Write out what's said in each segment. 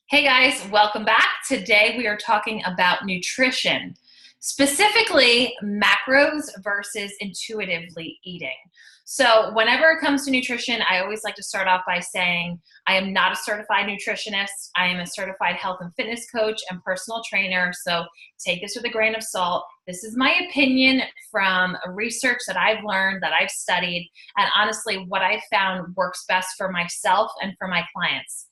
Hey guys, welcome back. Today we are talking about nutrition, specifically macros versus intuitively eating. So whenever it comes to nutrition, I always like to start off by saying I am not a certified nutritionist. I am a certified health and fitness coach and personal trainer. So take this with a grain of salt. This is my opinion from research that I've learned, that I've studied, and honestly what I found works best for myself and for my clients.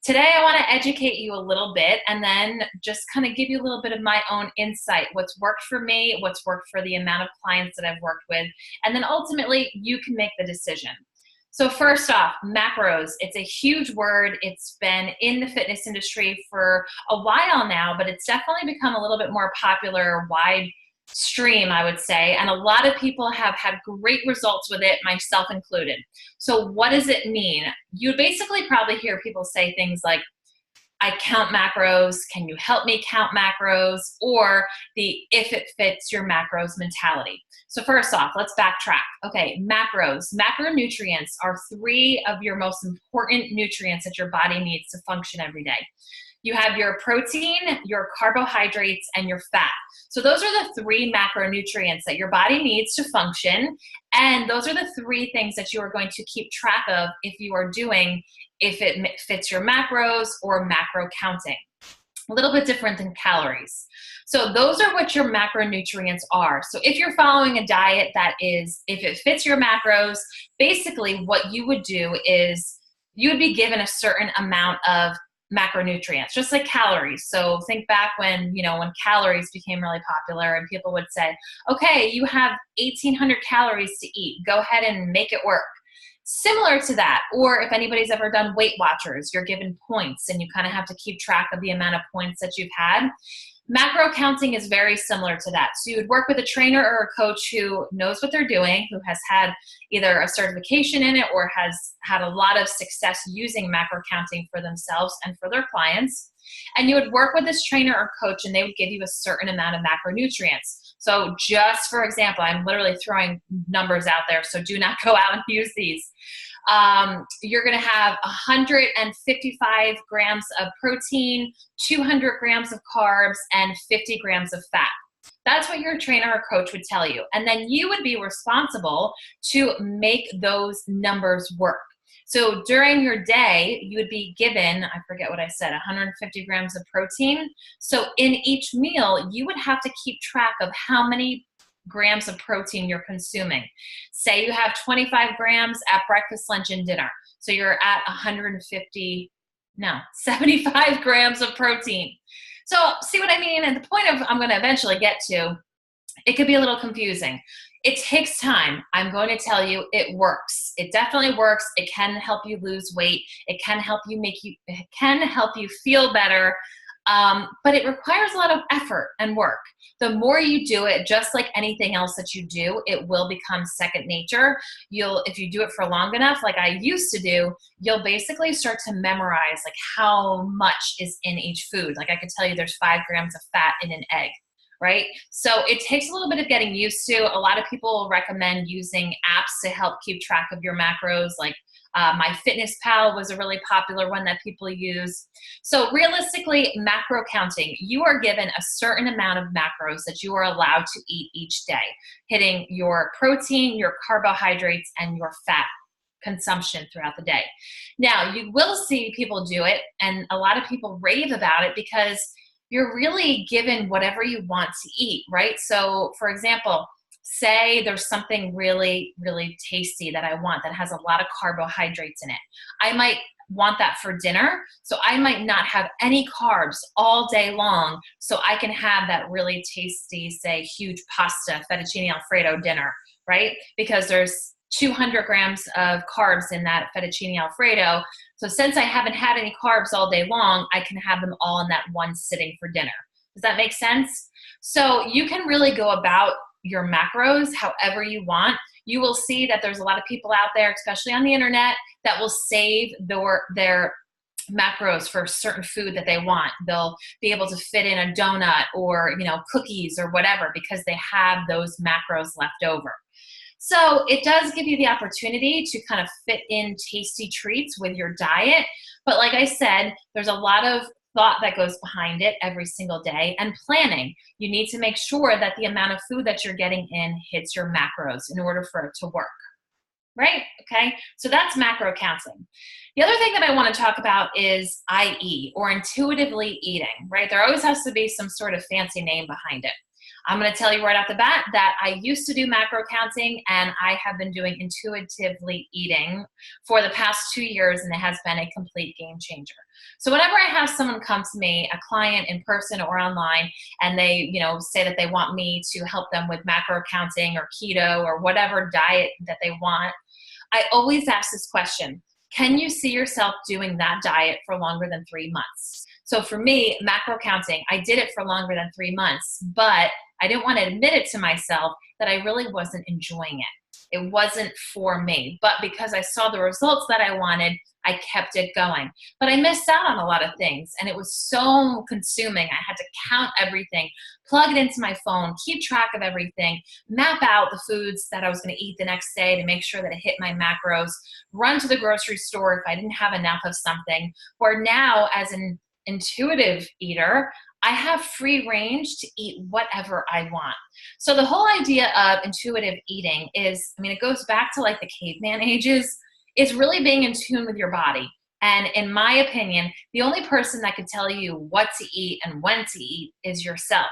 Today, I want to educate you a little bit and then just kind of give you a little bit of my own insight, what's worked for me, what's worked for the amount of clients that I've worked with, and then ultimately you can make the decision. So first off, macros, it's a huge word. It's been in the fitness industry for a while now, but it's definitely become a little bit more popular, wide stream, I would say, and a lot of people have had great results with it, myself included. So what does it mean? You basically probably hear people say things like, I count macros, can you help me count macros? Or the if it fits your macros mentality. So first off, let's backtrack. Okay, macros. Macronutrients are three of your most important nutrients that your body needs to function every day. You have your protein, your carbohydrates, and your fat. So those are the three macronutrients that your body needs to function. And those are the three things that you are going to keep track of if you are doing, if it fits your macros or macro counting. A little bit different than calories. So those are what your macronutrients are. So if you're following a diet that is, if it fits your macros, basically what you would do is you would be given a certain amount of macronutrients, just like calories. So think back when calories became really popular and people would say, okay, you have 1,800 calories to eat. Go ahead and make it work. Similar to that, or if anybody's ever done Weight Watchers, you're given points and you kind of have to keep track of the amount of points that you've had. Macro counting is very similar to that. So you would work with a trainer or a coach who knows what they're doing, who has had either a certification in it or has had a lot of success using macro counting for themselves and for their clients. And you would work with this trainer or coach and they would give you a certain amount of macronutrients. So just for example, I'm literally throwing numbers out there, so do not go out and use these. You're going to have 155 grams of protein, 200 grams of carbs, and 50 grams of fat. That's what your trainer or coach would tell you. And then you would be responsible to make those numbers work. So during your day, you would be given, I forget what I said, 150 grams of protein. So in each meal, you would have to keep track of how many grams of protein you're consuming. Say you have 25 grams at breakfast, lunch, and dinner. So you're at 75 grams of protein. So see what I mean? And the point of I'm going to eventually get to, it could be a little confusing. It takes time. I'm going to tell you it works. It definitely works. It can help you lose weight. It can help you feel better. But it requires a lot of effort and work. The more you do it, just like anything else that you do, it will become second nature. If you do it for long enough, like I used to do, you'll basically start to memorize like how much is in each food. Like I could tell you there's 5 grams of fat in an egg, right? So it takes a little bit of getting used to. A lot of people recommend using apps to help keep track of your macros, like MyFitnessPal was a really popular one that people use. So realistically, macro counting, you are given a certain amount of macros that you are allowed to eat each day, hitting your protein, your carbohydrates, and your fat consumption throughout the day. Now, you will see people do it, and a lot of people rave about it because you're really given whatever you want to eat, right? So for example, say there's something really, really tasty that I want that has a lot of carbohydrates in it. I might want that for dinner, so I might not have any carbs all day long so I can have that really tasty, say, huge pasta, fettuccine alfredo dinner, right? Because there's 200 grams of carbs in that fettuccine alfredo. So since I haven't had any carbs all day long, I can have them all in that one sitting for dinner. Does that make sense? So you can really go about your macros however you want. You will see that there's a lot of people out there, especially on the internet, that will save their macros for a certain food that they want. They'll be able to fit in a donut or cookies or whatever because they have those macros left over. So it does give you the opportunity to kind of fit in tasty treats with your diet. But like I said, there's a lot of thought that goes behind it every single day and planning. You need to make sure that the amount of food that you're getting in hits your macros in order for it to work. Right? Okay. So that's macro counting. The other thing that I want to talk about is IE, or intuitively eating, right? There always has to be some sort of fancy name behind it. I'm going to tell you right off the bat that I used to do macro counting, and I have been doing intuitively eating for the past 2 years, and it has been a complete game changer. So whenever I have someone come to me, a client in person or online, and they, say that they want me to help them with macro counting or keto or whatever diet that they want, I always ask this question: can you see yourself doing that diet for longer than 3 months? So for me, macro counting, I did it for longer than 3 months, but I didn't want to admit it to myself that I really wasn't enjoying it. It wasn't for me. But because I saw the results that I wanted, I kept it going. But I missed out on a lot of things, and it was so consuming. I had to count everything, plug it into my phone, keep track of everything, map out the foods that I was going to eat the next day to make sure that it hit my macros, run to the grocery store if I didn't have enough of something. Where now, as an intuitive eater, I have free range to eat whatever I want. So the whole idea of intuitive eating is, it goes back to like the caveman ages. It's really being in tune with your body. And in my opinion, the only person that can tell you what to eat and when to eat is yourself.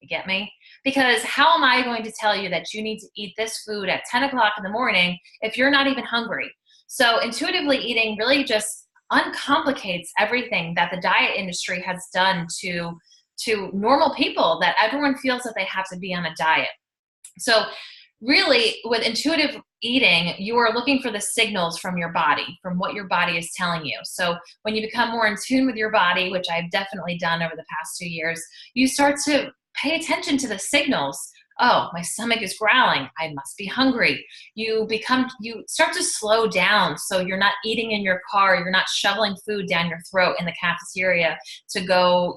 You get me? Because how am I going to tell you that you need to eat this food at 10 o'clock in the morning if you're not even hungry? So intuitively eating really just uncomplicates everything that the diet industry has done to normal people, that everyone feels that they have to be on a diet. So really, with intuitive eating, you are looking for the signals from your body, from what your body is telling you. So when you become more in tune with your body, which I've definitely done over the past 2 years, you start to pay attention to the signals. Oh, my stomach is growling. I must be hungry. You start to slow down. So you're not eating in your car. You're not shoveling food down your throat in the cafeteria to go,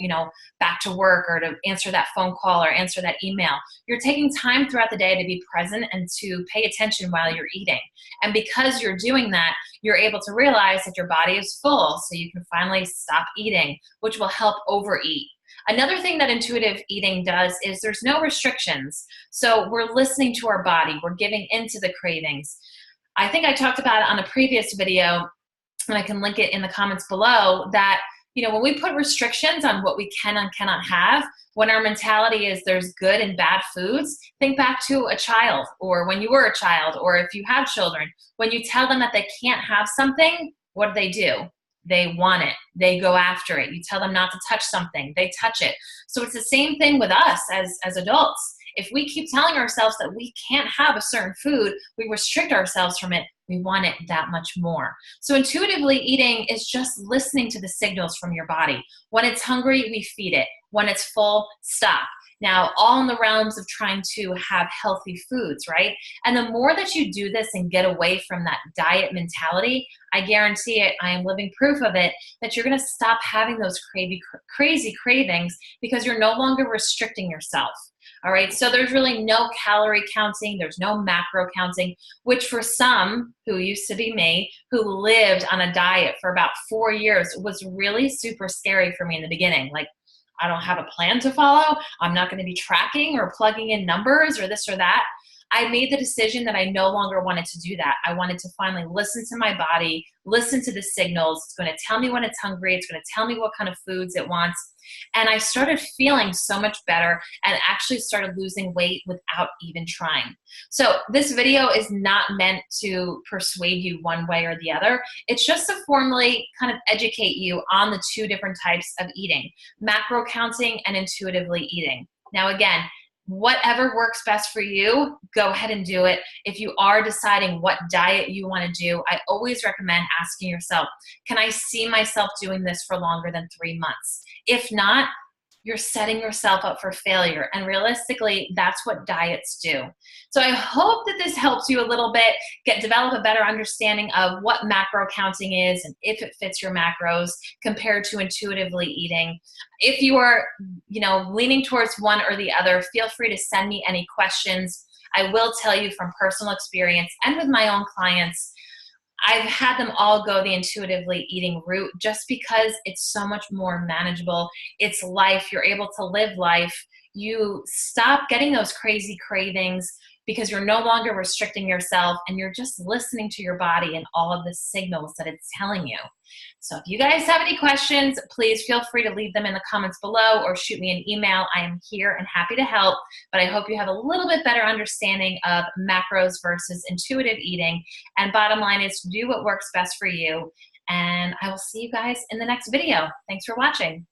back to work or to answer that phone call or answer that email. You're taking time throughout the day to be present and to pay attention while you're eating. And because you're doing that, you're able to realize that your body is full. So you can finally stop eating, which will help overeat. Another thing that intuitive eating does is there's no restrictions. So we're listening to our body. We're giving into the cravings. I think I talked about it on a previous video, and I can link it in the comments below, that when we put restrictions on what we can and cannot have, when our mentality is there's good and bad foods, think back to a child, or when you were a child, or if you have children. When you tell them that they can't have something, what do? They want it. They go after it. You tell them not to touch something, they touch it. So it's the same thing with us as adults. If we keep telling ourselves that we can't have a certain food, we restrict ourselves from it, we want it that much more. So intuitively eating is just listening to the signals from your body. When it's hungry, we feed it. When it's full, stop. Now, all in the realms of trying to have healthy foods, right? And the more that you do this and get away from that diet mentality, I guarantee it, I am living proof of it, that you're going to stop having those crazy cravings because you're no longer restricting yourself. All right, so there's really no calorie counting, there's no macro counting, which for some, who used to be me, who lived on a diet for about 4 years, was really super scary for me in the beginning. Like, I don't have a plan to follow. I'm not going to be tracking or plugging in numbers or this or that. I made the decision that I no longer wanted to do that. I wanted to finally listen to my body, listen to the signals. It's going to tell me when it's hungry. It's going to tell me what kind of foods it wants. And I started feeling so much better and actually started losing weight without even trying. So this video is not meant to persuade you one way or the other. It's just to formally kind of educate you on the 2 different types of eating: macro counting and intuitively eating. Now, again, whatever works best for you, go ahead and do it. If you are deciding what diet you want to do, I always recommend asking yourself, can I see myself doing this for longer than 3 months? If not, you're setting yourself up for failure. And realistically, that's what diets do. So I hope that this helps you a little bit develop a better understanding of what macro counting is and if it fits your macros compared to intuitively eating. If you are, leaning towards one or the other, feel free to send me any questions. I will tell you from personal experience and with my own clients, I've had them all go the intuitively eating route just because it's so much more manageable. It's life. You're able to live life. You stop getting those crazy cravings because you're no longer restricting yourself and you're just listening to your body and all of the signals that it's telling you. So if you guys have any questions, please feel free to leave them in the comments below or shoot me an email. I am here and happy to help, but I hope you have a little bit better understanding of macros versus intuitive eating. And bottom line is do what works best for you. And I will see you guys in the next video. Thanks for watching.